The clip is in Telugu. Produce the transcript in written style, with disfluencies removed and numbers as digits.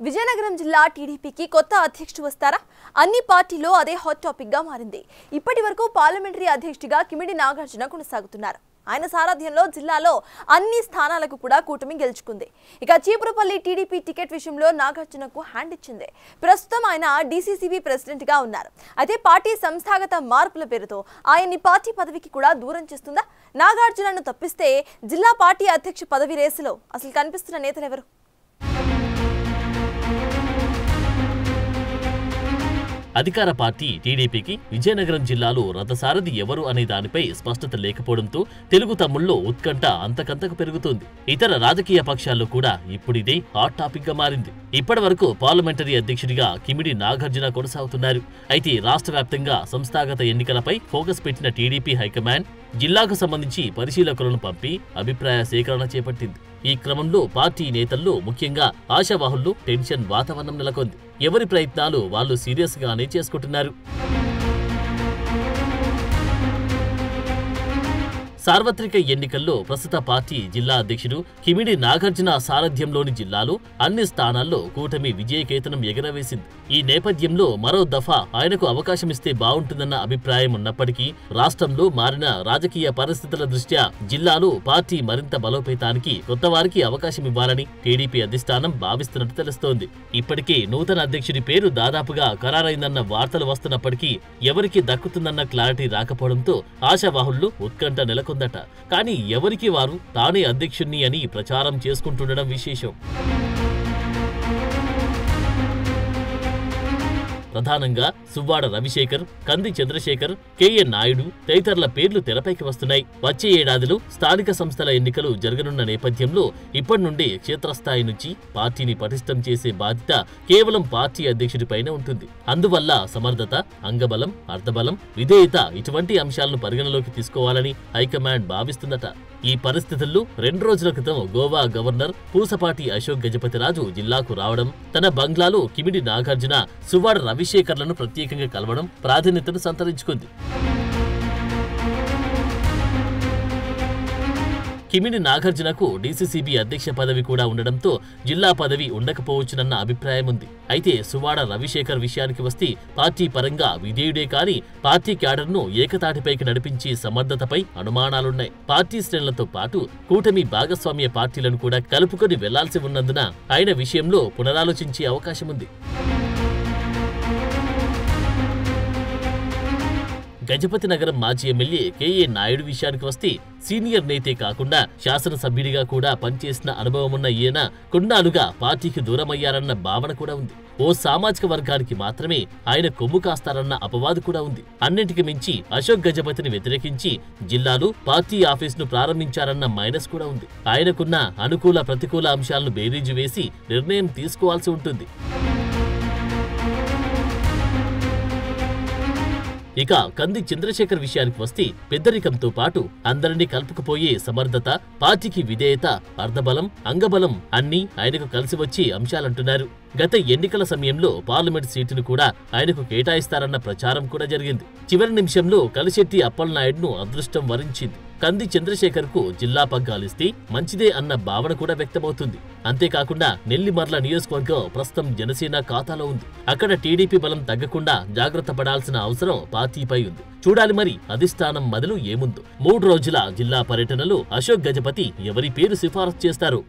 విజయనగరం జిల్లా టీడీపీకి కొత్త అధ్యక్షుడు వస్తారా? అన్ని పార్టీలో అదే హాట్ టాపిక్ గా మారింది. ఇప్పటివరకు పార్లమెంటరీ అధ్యక్షుడిగా కిమిడి నాగార్జున కొనసాగుతున్నారు. ఆయన సారథ్యంలో జిల్లాలో అన్ని స్థానాలకు కూడా కూటమి గెలుచుకుంది. ఇక చీపురుపల్లి టీడీపీ టికెట్ విషయంలో నాగార్జునకు హ్యాండ్ ఇచ్చింది. ప్రస్తుతం ఆయన డీసీసీబీ ప్రెసిడెంట్ గా ఉన్నారు. అయితే పార్టీ సంస్థాగత మార్పుల పేరుతో ఆయన్ని పార్టీ పదవికి కూడా దూరం చేస్తుందా? నాగార్జునను తప్పిస్తే జిల్లా పార్టీ అధ్యక్ష పదవి రేసులో అసలు కనిపిస్తున్న నేతలు ఎవరు? అధికార పార్టీ టీడీపీకి విజయనగరం జిల్లాలో రథసారథి ఎవరు అనే దానిపై స్పష్టత లేకపోవడంతో తెలుగు తమ్ముళ్లో ఉత్కంఠ అంతకంతకు పెరుగుతోంది. ఇతర రాజకీయ పక్షాల్లో కూడా ఇప్పుడిదే హాట్ టాపిక్ గా మారింది. ఇప్పటి వరకు పార్లమెంటరీ అధ్యక్షుడిగా కిమిడి నాగార్జున కొనసాగుతున్నారు. అయితే రాష్ట్ర వ్యాప్తంగా సంస్థాగత ఎన్నికలపై ఫోకస్ పెట్టిన టీడీపీ హైకమాండ్ జిల్లాకు సంబంధించి పరిశీలకులను పంపి అభిప్రాయ సేకరణ చేపట్టింది. ఈ క్రమంలో పార్టీ నేతల్లో ముఖ్యంగా ఆశావాహుల్లో టెన్షన్ వాతావరణం నెలకొంది. ఎవరి ప్రయత్నాలు వాళ్ళు సీరియస్ గానే చేసుకుంటున్నారు. సార్వత్రిక ఎన్నికల్లో ప్రస్తుత పార్టీ జిల్లా అధ్యక్షుడు కిమిడి నాగార్జున సారథ్యంలోని జిల్లాలో అన్ని స్థానాల్లో కూటమి విజయకేతనం ఎగరవేసింది. ఈ నేపథ్యంలో మరో దఫా ఆయనకు అవకాశమిస్తే బావుంటుందన్న అభిప్రాయం ఉన్నప్పటికీ రాష్ట్రంలో మారిన రాజకీయ పరిస్థితుల దృష్ట్యా జిల్లాలో పార్టీ మరింత బలోపేతానికి కొత్త వారికి అవకాశం ఇవ్వాలని టీడీపీ అధిష్టానం భావిస్తున్నట్టు తెలుస్తోంది. ఇప్పటికే నూతన అధ్యక్షుడి పేరు దాదాపుగా ఖరారైందన్న వార్తలు వస్తున్నప్పటికీ ఎవరికి దక్కుతుందన్న క్లారిటీ రాకపోవడంతో ఆశావాహుల్లో ఉత్కంఠ నెలకొంది. కానీ ఎవరికి వారు తానే అధ్యక్షుణ్ణి అని ప్రచారం చేసుకుంటుండడం విశేషం. ప్రధానంగా సువ్వాడ రవిశేఖర్, కంది చంద్రశేఖర్, కేఎన్ నాయుడు తదితరుల పేర్లు తెరపైకి వస్తున్నాయి. వచ్చే ఏడాదిలో స్థానిక సంస్థల ఎన్నికలు జరగనున్న నేపథ్యంలో ఇప్పటి నుండి క్షేత్రస్థాయి నుంచి పార్టీని పటిష్టం చేసే బాధ్యత కేవలం పార్టీ అధ్యక్షుడిపైనే ఉంటుంది. అందువల్ల సమర్థత, అంగబలం, అర్ధబలం, విధేయత ఇటువంటి అంశాలను పరిగణలోకి తీసుకోవాలని హైకమాండ్ భావిస్తుందట. ఈ పరిస్థితుల్లో 2 రోజుల క్రితం గోవా గవర్నర్ పూసపాటి అశోక్ గజపతిరాజు జిల్లాకు రావడం, తన బంగ్లాలో కిమిడి నాగార్జున, సువ్వాడ రవిశేఖర్లను ప్రత్యేకంగా కలవడం ప్రాధాన్యతను సంతరించుకుంది. కిమిడి నాగార్జునకు డీసీసీబీ అధ్యక్ష పదవి కూడా ఉండడంతో జిల్లా పదవి ఉండకపోవచ్చునన్న అభిప్రాయం ఉంది. అయితే సువ్వాడ రవిశేఖర్ విషయానికి వస్తే పార్టీ పరంగా విధేయుడే కానీ పార్టీ క్యాడర్ను ఏకతాటిపైకి నడిపించే సమర్థతపై అనుమానాలున్నాయి. పార్టీ శ్రేణులతో పాటు కూటమి భాగస్వామ్య పార్టీలను కూడా కలుపుకొని వెళ్లాల్సి ఉన్నందున ఆయన విషయంలో పునరాలోచించే అవకాశం ఉంది. గజపతి నగరం మాజీ ఎమ్మెల్యే కేఎన్ నాయుడు విషయానికి వస్తే సీనియర్ నేతే కాకుండా శాసనసభ్యుడిగా కూడా పనిచేసిన అనుభవమున్న ఈయన కొన్నాళ్లుగా పార్టీకి దూరమయ్యారన్న భావన కూడా ఉంది. ఓ సామాజిక వర్గానికి మాత్రమే ఆయన కొమ్ము కాస్తారన్న అపవాదు కూడా ఉంది. అన్నింటికి మించి అశోక్ గజపతిని వ్యతిరేకించి జిల్లాలో పార్టీ ఆఫీసును ప్రారంభించారన్న మైనస్ కూడా ఉంది. ఆయనకున్న అనుకూల ప్రతికూల అంశాలను బేరీజు వేసి నిర్ణయం తీసుకోవాల్సి ఉంటుంది. ఇక కంది చంద్రశేఖర్ విషయానికి వస్తే పెద్దరికంతో పాటు అందరినీ కలుపుకుపోయే సమర్థత, పార్టీకి విధేయత, అర్ధబలం, అంగబలం అన్నీ ఆయనకు కలిసి వచ్చే అంశాలంటున్నారు. గత ఎన్నికల సమయంలో పార్లమెంట్ సీటును కూడా ఆయనకు కేటాయిస్తారన్న ప్రచారం కూడా జరిగింది. చివరి నిమిషంలో కలిశెట్టి అప్పలనాయుడును అదృష్టం వరించింది. కంది చంద్రశేఖర్ కు జిల్లా పగ్గాలిస్తే మంచిదే అన్న భావన కూడా వ్యక్తమవుతుంది. అంతేకాకుండా నెల్లిమర్ల నియోజకవర్గం ప్రస్తుతం జనసేన ఖాతాలో ఉంది. అక్కడ టీడీపీ బలం తగ్గకుండా జాగ్రత్త పడాల్సిన అవసరం పార్టీపై ఉంది. చూడాలి మరి అధిష్టానం మొదలు ఏముందో. 3 రోజుల జిల్లా పర్యటనలో అశోక్ గజపతి ఎవరి పేరు సిఫారసు చేస్తారు?